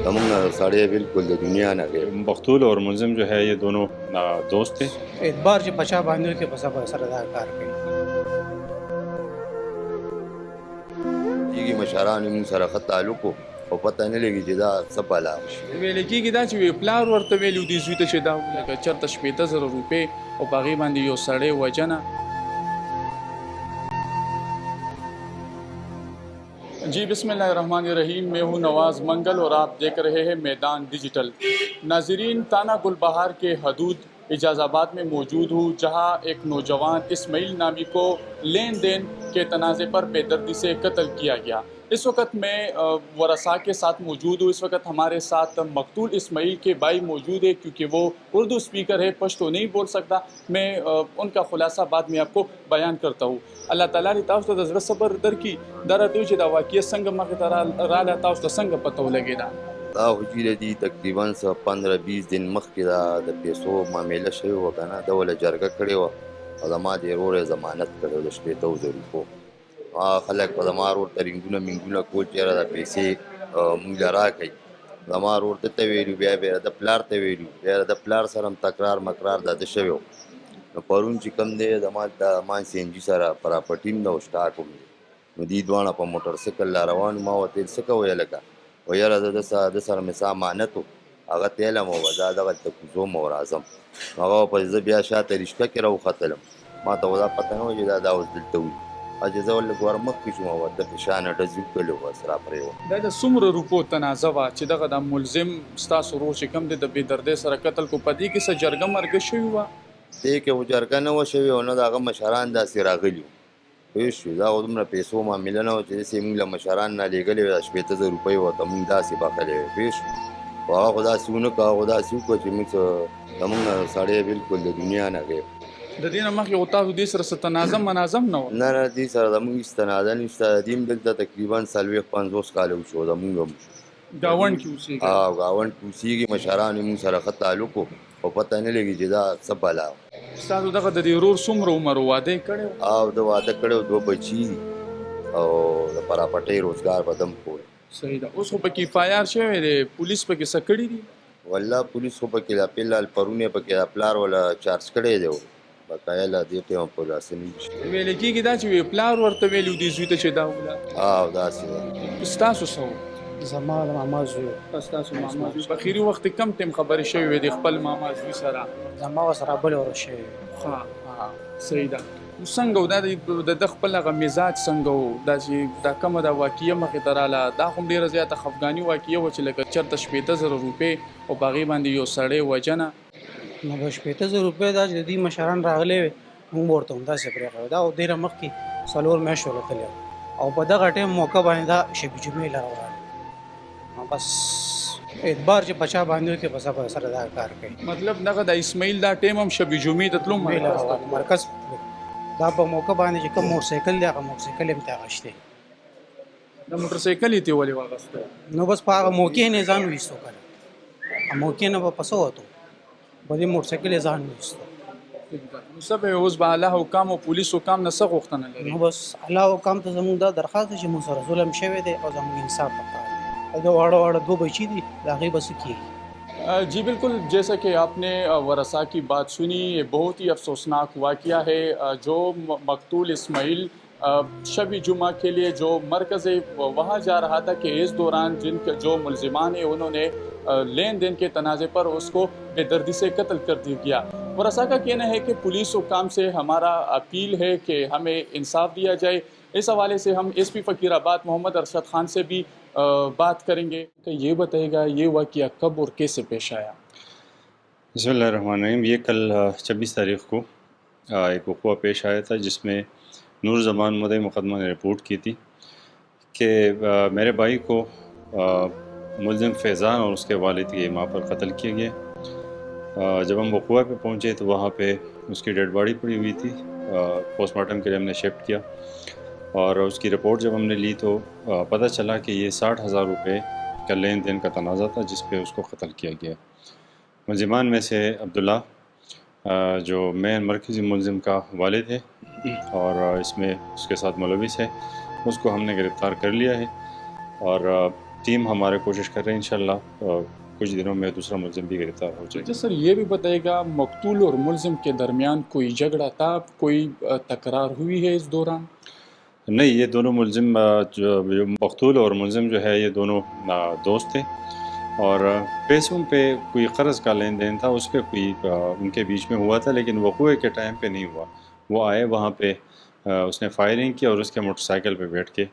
زمونږ سړی بالکل د دنیا نه غیب. مقتول اور ملزم جو ہے یہ دونوں دوست تھے. اعتبار چې بچا باندې کې بس به سره دا کار کوي. کېږي مشران یې مونږ سره ښه تعلق و او پته نه لګي چې دا څه بلا وشي. ویل کېږي دا چې پلار ورته ویلي دي زوی ته چې دا لکه چېرته 80,000 روپۍ او په هغې باندې یو سړی وژنه. جی بسم اللہ الرحمن الرحیم، میں ہوں نواز منگل اور آپ دیکھ رہے ہیں میدان ڈیجیٹل. ناظرین، تانا گل بہار کے حدود اعجاز آباد میں موجود ہوں، جہاں ایک نوجوان اسماعیل نامی کو لین دین کے تنازع پر بے دردی سے قتل کیا گیا. اس وقت میں ورثاء کے ساتھ موجود ہوں. اس وقت ہمارے ساتھ مقتول اسماعیل کے بھائی موجود ہے، کیونکہ وہ اردو اسپیکر ہے، پشتو نہیں بول سکتا. میں ان کا خلاصہ بعد میں آپ کو بیان کرتا ہوں. الله تعالی دې تاسو ته د زړه صبر درکړي. دا راته چې دا واقعیت څنګه مخې ته راله، تاسو ته څنګه پته ولګېده؟ دا حجیره دي تقریبا 15-20 دن مخکې دا د پیسو معامله شوې وه که نه، ده وله جرګه کړې وه او زما د ورور یې ضمانت کړی و د 80,000 روپو. هغه خلک په زما ورور ته رنګونه منګونه کول چې یاره دا پیسې مونږ له راکئ. زما ورور ده ته ویلي، بیا د پلار ته ویلي، بیا د پلار سره هم تکرار مکرار دا ده شوی و. نو پرون چې کوم دی زما د مان سی ان جي سره پراپرټي هم ده او سټاک هم دی. نو دوی دواړه په موټرسایکل لا روان وو. ما ورته ویل څه کوئ هلکه؟ و یاره ده سره مې څه امانت و، هغه تیلم او دا دغلته کوزوم او راځم. نو هغه په زه بیا شاته رشته کې راوختلم. ما ته دا پته نه وه چې دا اوس دلته وي. چې زه ولږ ور مخکې شوم او ورته په شانه ډزې وکړلې وه، بس راپرېوت. دا د څومره روپو تنازع وه چې دغه د ملزم ستاسو ورور چې کوم دی د بې دردۍ سره قتل کو؟ په دې کې څه جرګه مرګه شوې وه؟ دې کې خو جرګه نه وه شوې او نه د هغه مشران داسې راغلي وو. پوه شوې؟ دا خو دومره پیسو معامله نه وه چې داسې مونږ له مشران نه لېږلې وې 80,000 روپۍ ورته مونږ داسې بخلې وې. پوه شوې؟ خو هغه خو داسې ونه کړه، هغه داسې وکړه چې مونږ زمونږ سړی بالکل د دنیا نه غیب. د دې نه مخکې خو تاسو دې سره څه تنازع مناظم نه وه؟ نه دې سره زمونږ هېڅ تنازع نشته. دې هم دلته تقریبا 40-50 کاله وشو، زمونږ هم وشو. ګاونډ کې اوسېږي؟ ګاونډ کې اوسېږي. مشران یې مونږ سره ښه تعلق و او پته نه لګي چې دا څه بلا وه. ستاسو دغه د دې ورور څومره عمر و؟ واده یې کړی و؟ ده واده کړی و، 2 بچي دي او د پراپټۍ روزګار به دم کول. صحیح ده. اوس خو پکې اف آی آر شوی دی، پولیس پکې څه کړي دي؟ والله پولیس خو پکې دا فلحال پرون یې پکې دا پلار وله چارج کړی دی، بقایا لا دې ټیمه پورې داسې نه وي. ویل کېږي دا چې پلار ورته ویلي دي زوی ته چې دا وکړه. داسې وه. ستاسو څه و؟ زما د ماما زوی. ستاسو ماما زوی په اخري وخت کې کم ټیم خبرې شوې وې د خپل ماما زوی سره؟ زما ورسره بلې ورځ شوې. ښه، صحیح ده. څنګه و دا د خپل هغه مزاج څنګه و؟ دا چې دا کومه دا واقعه مخې ته راله، دا خو ډېره زیاته خفګاني واقعه وه چې لکه چېرته 80,000 روپۍ او په هغې باندې یو سړی وژنه. نو به 80,000 روپۍ دا چې د دوی مشران راغلي وې، موږ ورته همداسې پرېښی دا او ډېره مخکې 4 میاشتې وله تللی و او په دغه ټایم موقع باندې دا شب جمعې له راغلی. بس اعتبار چې بچا باندې کې بس به سره دا کار کوي. مطلب دغه د اسماعیل دا ټیم هم شب جمعې ته تلو مرکز دا په موقع باندې چې کوم موټرسایکل دی هغه موټرسایکل یې هم ته اخیستی. د موټرسایکل یې ترې ولې واخیستی؟ نو بس په هغه موقع یې ځان وایستو که نه، موقع نه به په څه وتو، په دې موټرسایکل یې ځان وایستو. نو څه به اوس به الله حکام او پولیس حکام نه څه غوښتنه لري؟ نو بس الله حکام ته زموږ دا درخواست دی چې موږ سره ظلم شوی دی او زموږ انصاف پکار دی. دا واړه 2 بچي دي، د هغې به څه کېږي. جی بالکل، جیسا کہ آپ نے ورثاء کی بات سنی، یہ بہت ہی افسوسناک واقعہ ہے. جو مقتول اسماعیل شب جمعہ کے لیے جو مرکز ہے وہاں جا رہا تھا کہ اس دوران جو ملزمان ہیں انہوں نے لین دین کے تنازع پر اس کو بے دردی سے قتل کر دیا گیا. ورثاء کا کہنا ہے کہ پولیس حکام سے ہمارا اپیل ہے کہ ہمیں انصاف دیا جائے. اس حوالے سے ہم ایس پی فقیر آباد محمد ارشد خان سے بھی بات کریں گے کہ یہ بتائے گا یہ واقعہ کب اور کیسے پیش آیا. بسم اللہ الرحمن الرحیم. یہ کل 26 تاریخ کو ایک وقوع پیش آیا تھا جس میں نور زمان مدعی مقدمہ نے رپورٹ کی تھی کہ میرے بھائی کو ملزم فیضان اور اس کے والد کی ماں پر قتل کیا گیا. جب ہم وقوع پہ پہنچے تو وہاں پہ اس کی ڈیڈ باڈی پڑی ہوئی تھی. پوسٹ مارٹم کے لیے ہم نے شفٹ کیا اور اس کی رپورٹ جب ہم نے لی تو پتہ چلا کہ یہ 60,000 روپے کا لین دین کا تنازع تھا جس پہ اس کو قتل کیا گیا. ملزمان میں سے عبداللہ جو مین مرکزی ملزم کا والد ہے اور اس میں اس کے ساتھ ملوث ہے، اس کو ہم نے گرفتار کر لیا ہے اور ٹیم ہمارے کوشش کر رہے ہیں انشاءاللہ کچھ دنوں میں دوسرا ملزم بھی گرفتار ہو جائے گا۔ سر یہ بھی بتائے گا مقتول اور ملزم کے درمیان کوئی جھگڑا تھا، کوئی تکرار ہوئی ہے اس دوران؟ نہیں، یہ دونوں ملزم جو مقتول اور ملزم جو ہے یہ دونوں دوست تھے، اور پیسوں پہ کوئی قرض کا لین دین تھا، اس پہ کوئی ان کے بیچ میں ہوا تھا، لیکن وقوع کے ٹائم پہ نہیں ہوا۔ وہ آئے وہاں پہ اس نے فائرنگ کی اور اس کے موٹر سائیکل پہ بیٹھ کے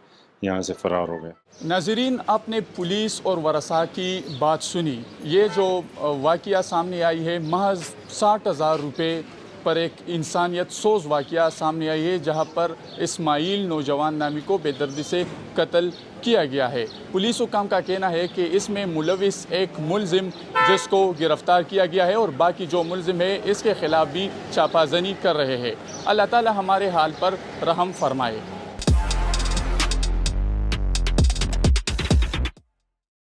یہاں سے فرار ہو گیا۔ ناظرین، آپ نے پولیس اور ورثاء کی بات سنی۔ یہ جو واقعہ سامنے آئی ہے محض 60,000 روپے پر ایک انسانیت سوز واقعہ سامنے آئی ہے، جہاں پر اسماعیل نوجوان نامی کو بے دردی سے قتل کیا گیا ہے۔ پولیس حکام کا کہنا ہے کہ اس میں ملوث ایک ملزم جس کو گرفتار کیا گیا ہے، اور باقی جو ملزم ہے اس کے خلاف بھی چھاپہ زنی کر رہے ہیں۔ اللہ تعالی ہمارے حال پر رحم فرمائے۔